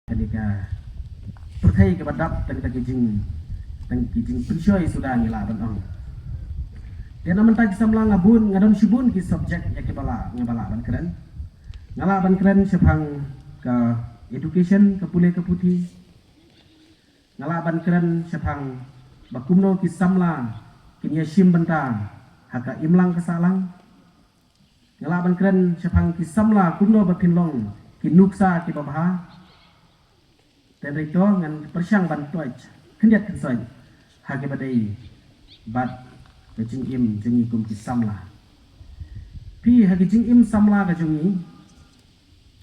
ketika perthai ke badap tang kijing perisoi sudah ngila ban dia naman tag samlang ngabun ngadon sibun ki subjek ya ke bala ngabala ban keren ngala ban keren sepang ke education ke pule ke putih ngala ban keren sepang bakumno ki samla kinya sim benta haka imlang kesalang ngala ban keren sepang ki samla kumno bapinlong ki nuksa ki babaha dan rito ngan persyang ban toij kendiat kensoy hage badai bat ke jing im jengi kum ki samla pi hage jing im samla ka jungi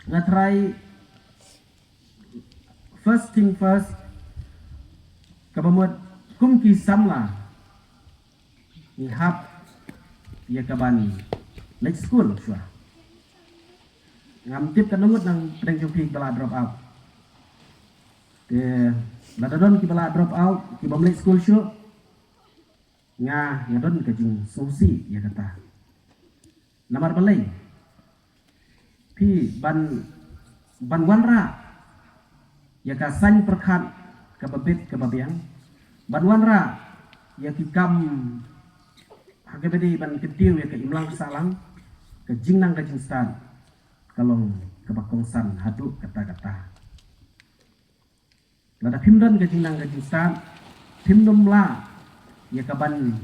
ngatrai first thing first kabamut kum ki samla ni hap ya kaban next school sua ngam tip kanungut nang pedeng jumpi bala drop out de ladadon ki bala drop out ki bamlek school syu ngadon ke jing susi ya kata namar balai pi ban wanra ya ka san perkhat ke babit ke babiang ban wanra ya ki kam hage bedi ban ketiu ya ke imlang salang ke jingnang ke jing stan kalong ke bakongsan haduk kata-kata lada pimdan ke jingnang ke jing stan pimdum la ya kaban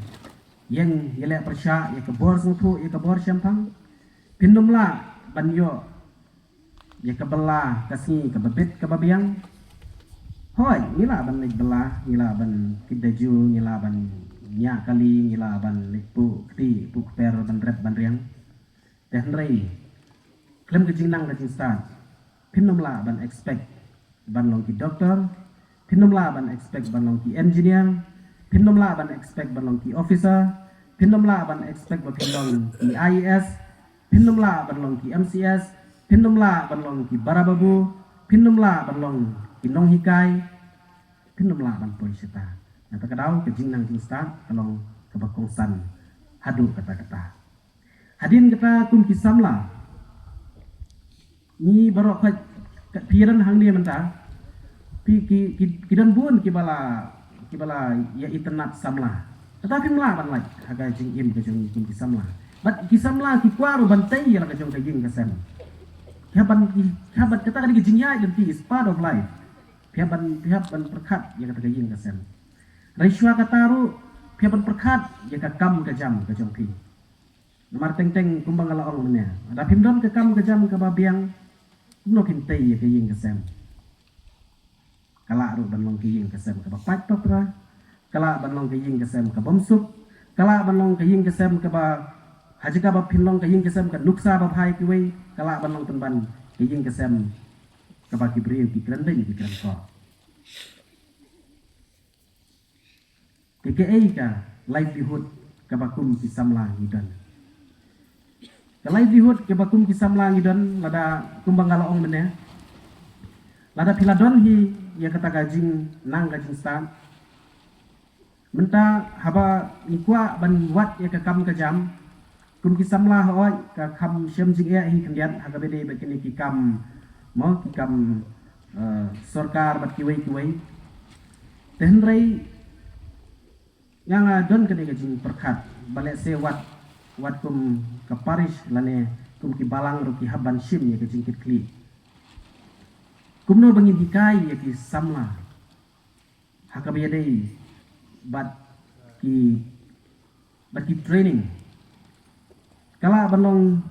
yang yele persya ya ke bor sungtu ya ke bor syampang pindum la banyo ya ke bela kasih ke babit ke babiang hoi ngila ban lik bela ngila ban kidaju ngila ban nya kali ngila ban lipu kti pu per ban rep ban riang teh rei klem ke jingnang ke jingstan pindum la ban expect ban long ki doktor pindum la ban expect ban long ki engineer pindom la ban expect ban ki officer pindom la ban expect ban ki IAS pindom la ban ki MCS pindom la ban ki barababu pindom la ban ki nong hikai pindom la ban polisita nata kadau ke jingnang jingstan kalong ke bakongsan hadu kata-kata hadin kata kum ki samla ni barok ka piran hang dia menta pi ki dan bun ki bala ya internet samla tetapi melaban lagi haga jing im ke jing ki samla bat ki samla ki kwaru bantai ya ka jong jing kasem haban kata kan ki jing ya identity is part of life haban perkat ya kata jing kasem raiswa kataru haban perkat ya ka kam ke jam ke jong pi nomar teng kumbang ala ong menya ada pimdon ke kam ke jam ke babiang no kintai ya ke jing kasem kala ru banlong ki ying kesem ke bapak tokra kala banlong ki ying kesem ke bomsuk kala banlong ki ying kesem ke ba hajika ba pinlong ki ying kesem ke nuksa ba phai ki wei kala banlong tenban ki ying kesem ke ba ki briu ki krendeng ki krengko KKA ka livelihood ke bakum ki samla ngidan ke livelihood ke bakum ki samla ngidan lada kumbang galaong mene lada piladon hi ya kata gajing nang gajing stan menta haba ikwa ban wat ya ke kam ke jam kum ki samla hoi ka kam syam jing ya hi kendian haga bede bakini ki kam mo ki kam sarkar bat ki wei tenrei yang don ke gajing perkat balek se wat kum ke parish lane kum ki balang ru ki haban sim ya gajing kit kumno bangin hikai ya ki samla hakabiya dei bat ki training kala banong